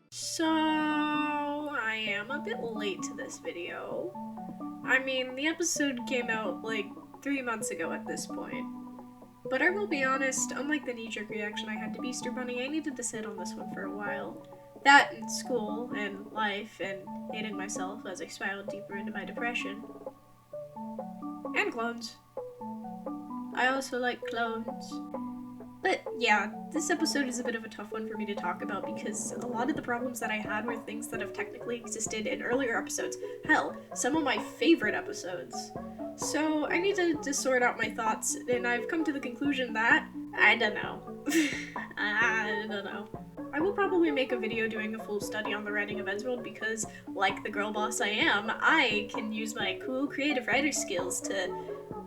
So, I am a bit late to this video. I mean, the episode came out like 3 months ago at this point. But I will be honest, unlike the knee-jerk reaction I had to Beaster Bunny, I needed to sit on this one for a while. That and school and life and hating myself as I spiraled deeper into my depression. And clones. I also like clones. But yeah, this episode is a bit of a tough one for me to talk about because a lot of the problems that I had were things that have technically existed in earlier episodes. Hell, some of my favorite episodes. So I need to sort out my thoughts, and I've come to the conclusion that I don't know. I don't know. I will probably make a video doing a full study on the writing of Eddsworld because, like the girl boss I am, I can use my cool creative writer skills to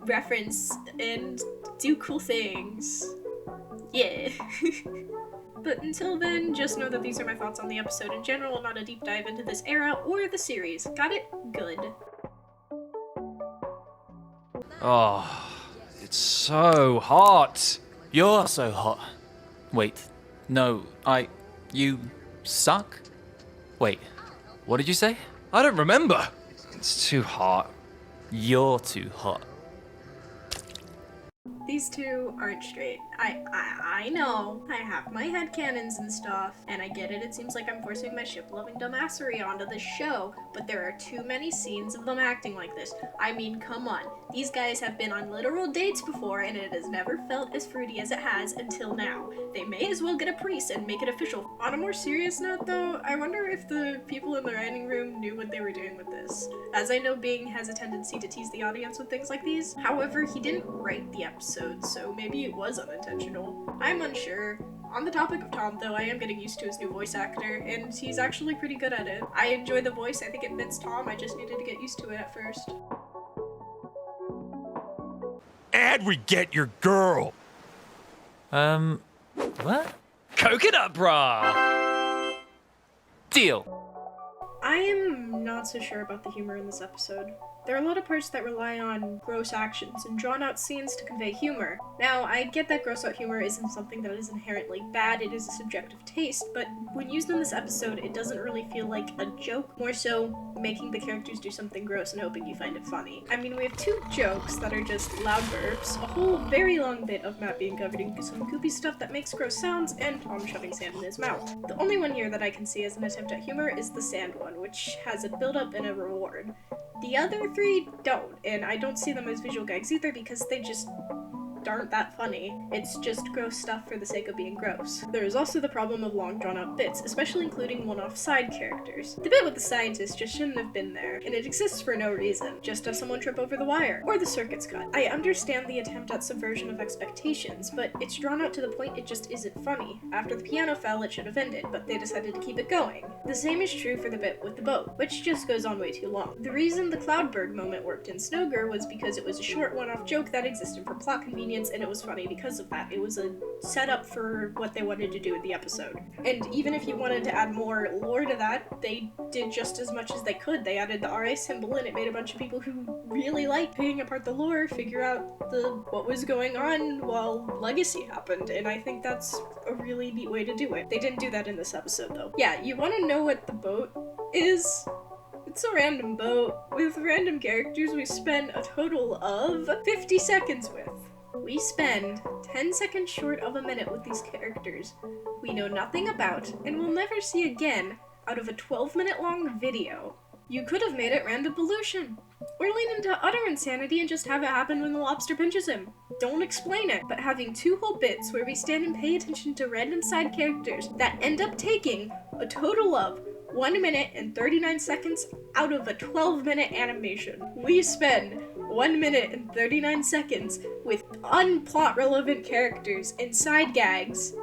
reference and do cool things. Yeah. But until then, just know that these are my thoughts on the episode in general, not a deep dive into this era or the series. Got it? Good. Oh, it's so hot. You're so hot. Wait, no, you suck? Wait, what did you say? I don't remember. It's too hot. You're too hot. These two aren't straight. I know. I have my headcanons and stuff, and I get it. It seems like I'm forcing my ship-loving dumbassery onto this show, but there are too many scenes of them acting like this. I mean, come on. These guys have been on literal dates before, and it has never felt as fruity as it has until now. They may as well get a priest and make it official. On a more serious note, though, I wonder if the people in the writing room knew what they were doing with this. As I know, Bing has a tendency to tease the audience with things like these. However, he didn't write the episode, so maybe it was unintentional. I'm unsure. On the topic of Tom, though, I am getting used to his new voice actor, and he's actually pretty good at it. I enjoy the voice, I think it fits Tom, I just needed to get used to it at first. And we get your girl. What? Coconut bra. Deal. I am not so sure about the humor in this episode. There are a lot of parts that rely on gross actions and drawn-out scenes to convey humor. Now, I get that gross-out humor isn't something that is inherently bad, it is a subjective taste, but when used in this episode, it doesn't really feel like a joke, more so making the characters do something gross and hoping you find it funny. I mean, we have two jokes that are just loud burps, a whole very long bit of Matt being covered in some goopy stuff that makes gross sounds, and Tom shoving sand in his mouth. The only one here that I can see as an attempt at humor is the sand one, which has a build-up and a reward. The other three don't, and I don't see them as visual gags either because they just aren't that funny. It's just gross stuff for the sake of being gross. There is also the problem of long drawn-out bits, especially including one-off side characters. The bit with the scientist just shouldn't have been there, and it exists for no reason. Just have someone trip over the wire, or the circuit's cut. I understand the attempt at subversion of expectations, but it's drawn out to the point it just isn't funny. After the piano fell, it should have ended, but they decided to keep it going. The same is true for the bit with the boat, which just goes on way too long. The reason the Cloudberg moment worked in Snowgirl was because it was a short one-off joke that existed for plot convenience, and it was funny because of that. It was a setup for what they wanted to do with the episode. And even if you wanted to add more lore to that, they did just as much as they could. They added the RA symbol, and it made a bunch of people who really liked picking apart the lore figure out what was going on while Legacy happened, and I think that's a really neat way to do it. They didn't do that in this episode, though. Yeah, you want to know what the boat is? It's a random boat with random characters we spend a total of 50 seconds with. We spend 10 seconds short of a minute with these characters we know nothing about and will never see again out of a 12-minute long video. You could have made it random pollution, or lean into utter insanity and just have it happen when the lobster pinches him. Don't explain it, but having two whole bits where we stand and pay attention to random side characters that end up taking a total of 1 minute and 39 seconds out of a 12-minute animation. We spend 1 minute and 39 seconds with unplot relevant characters and side gags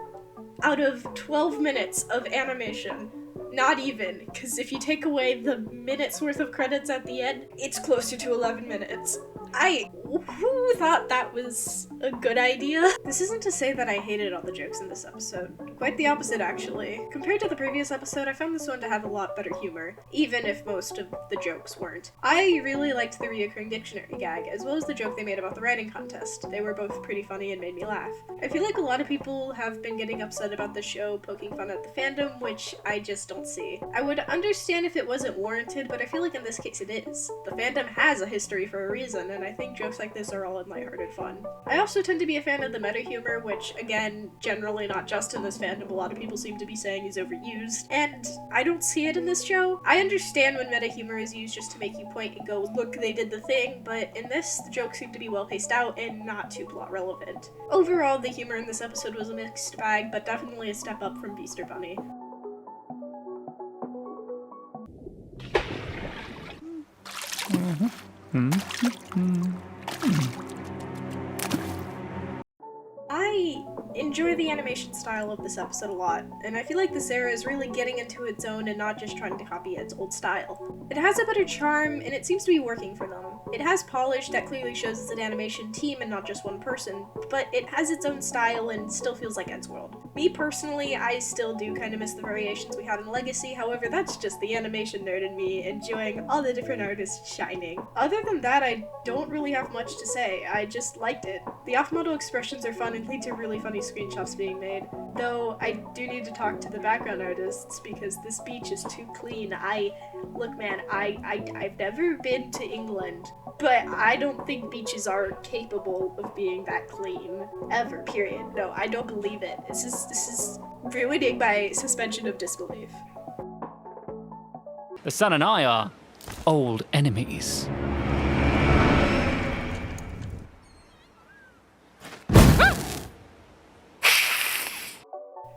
out of 12 minutes of animation. Not even, because if you take away the minute's worth of credits at the end, it's closer to 11 minutes. Who thought that was a good idea. This isn't to say that I hated all the jokes in this episode. Quite the opposite, actually. Compared to the previous episode, I found this one to have a lot better humor, even if most of the jokes weren't. I really liked the reoccurring dictionary gag, as well as the joke they made about the writing contest. They were both pretty funny and made me laugh. I feel like a lot of people have been getting upset about the show poking fun at the fandom, which I just don't see. I would understand if it wasn't warranted, but I feel like in this case it is. The fandom has a history for a reason, and I think jokes like this are all in lighthearted fun. I also tend to be a fan of the meta humor, which, again, generally not just in this fandom, a lot of people seem to be saying is overused, and I don't see it in this show. I understand when meta humor is used just to make you point and go, look, they did the thing, but in this, the jokes seem to be well paced out and not too plot relevant. Overall, the humor in this episode was a mixed bag, but definitely a step up from Beaster Bunny. I enjoy the animation style of this episode a lot, and I feel like this era is really getting into its own and not just trying to copy its old style. It has a better charm, and it seems to be working for them. It has polish that clearly shows it's an animation team and not just one person, but it has its own style and still feels like Eddsworld. Me personally, I still do kind of miss the variations we had in Legacy, however that's just the animation nerd in me enjoying all the different artists shining. Other than that, I don't really have much to say, I just liked it. The off-model expressions are fun and lead to really funny screenshots being made, though I do need to talk to the background artists because this beach is too clean. Look man, I've never been to England, but I don't think beaches are capable of being that clean, ever, period. No, I don't believe it. This is ruining my suspension of disbelief. The sun and I are old enemies.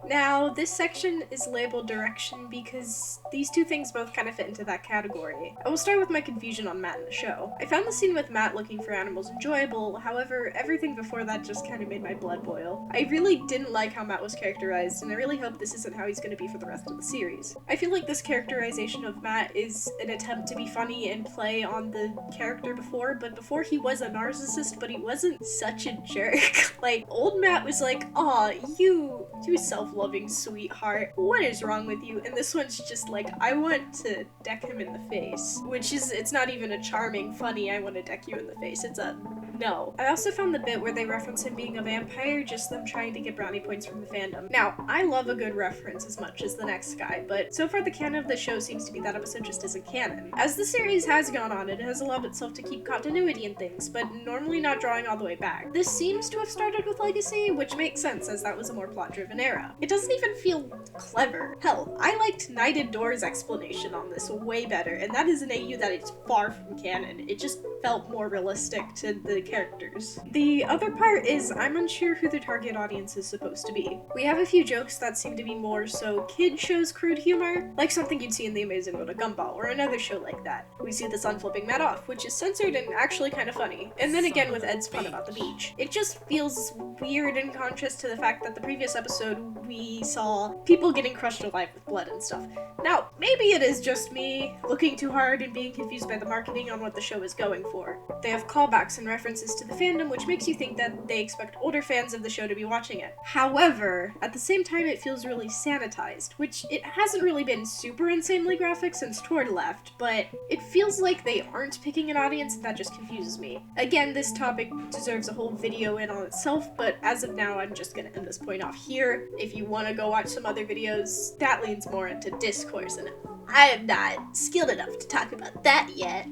Now, this section is labeled direction because these two things both kind of fit into that category. I will start with my confusion on Matt in the show. I found the scene with Matt looking for animals enjoyable, however, everything before that just kind of made my blood boil. I really didn't like how Matt was characterized, and I really hope this isn't how he's going to be for the rest of the series. I feel like this characterization of Matt is an attempt to be funny and play on the character before, but before he was a narcissist, but he wasn't such a jerk. Like, old Matt was like, aw, you self-loving sweetheart, what is wrong with you? And this one's just like, I want to deck him in the face, which is, it's not even a charming, funny, I want to deck you in the face, it's a no. I also found the bit where they reference him being a vampire, just them trying to get brownie points from the fandom. Now, I love a good reference as much as the next guy, but so far the canon of the show seems to be that episode just isn't canon. As the series has gone on, it has allowed itself to keep continuity in things, but normally not drawing all the way back. This seems to have started with Legacy, which makes sense as that was a more plot-driven era. It doesn't even feel clever. Hell, I liked Knighted Door's explanation on this way better, and that is an AU that is far from canon. It just felt more realistic to the characters. The other part is I'm unsure who the target audience is supposed to be. We have a few jokes that seem to be more so kid shows crude humor, like something you'd see in The Amazing World of Gumball, or another show like that. We see the sun flipping Matt off, which is censored and actually kind of funny, and then again with Ed's pun about the beach. It just feels weird in contrast to the fact that the previous episode we saw people getting crushed alive with blood and stuff. Now, maybe it is just me looking too hard and being confused by the marketing on what the show is going for. They have callbacks and references to the fandom, which makes you think that they expect older fans of the show to be watching it. However, at the same time it feels really sanitized, which it hasn't really been super insanely graphic since Toward left, but it feels like they aren't picking an audience and that just confuses me. Again, this topic deserves a whole video in on itself, but as of now I'm just gonna end this point off here. If you want to go watch some other videos, that leans more into discourse, and I am not skilled enough to talk about that yet.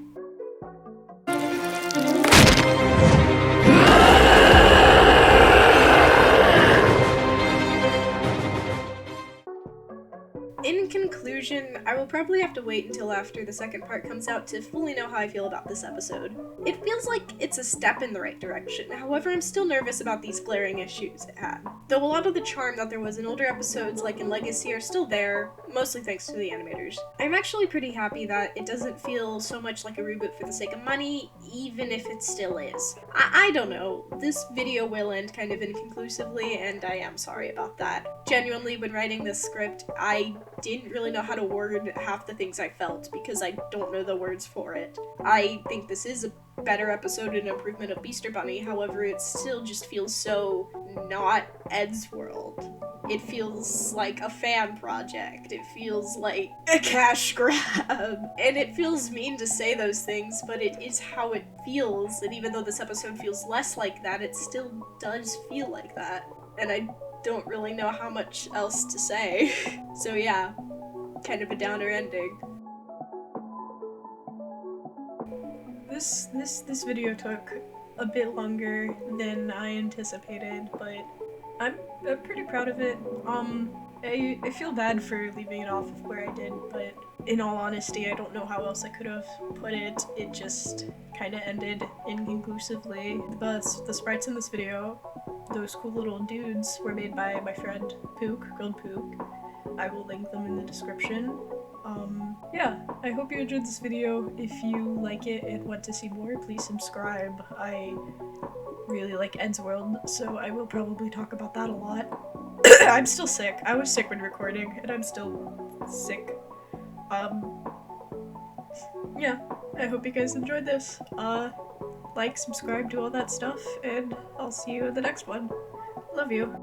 In conclusion, I will probably have to wait until after the second part comes out to fully know how I feel about this episode. It feels like it's a step in the right direction, however I'm still nervous about these glaring issues it had. Though a lot of the charm that there was in older episodes like in Legacy are still there, mostly thanks to the animators. I'm actually pretty happy that it doesn't feel so much like a reboot for the sake of money, even if it still is. I don't know, this video will end kind of inconclusively and I am sorry about that. Genuinely, when writing this script, I didn't really know how to word half the things I felt because I don't know the words for it. I think this is a better episode and improvement of Beaster Bunny. However, it still just feels so not Eddsworld. It feels like a fan project. It feels like a cash grab. And it feels mean to say those things, but it is how it feels. And even though this episode feels less like that, it still does feel like that. And I don't really know how much else to say. So yeah, kind of a downer ending. This video took a bit longer than I anticipated, but I'm pretty proud of it. I feel bad for leaving it off of where I did, but in all honesty, I don't know how else I could have put it. It just kind of ended inconclusively. The sprites in this video, those cool little dudes, were made by my friend Pook, Grilled Pook. I will link them in the description. Yeah, I hope you enjoyed this video. If you like it and want to see more, please subscribe. I really like Eddsworld, so I will probably talk about that a lot. I'm still sick. I was sick when recording, and I'm still sick. Yeah, I hope you guys enjoyed this. Like, subscribe, do all that stuff, and I'll see you in the next one. Love you.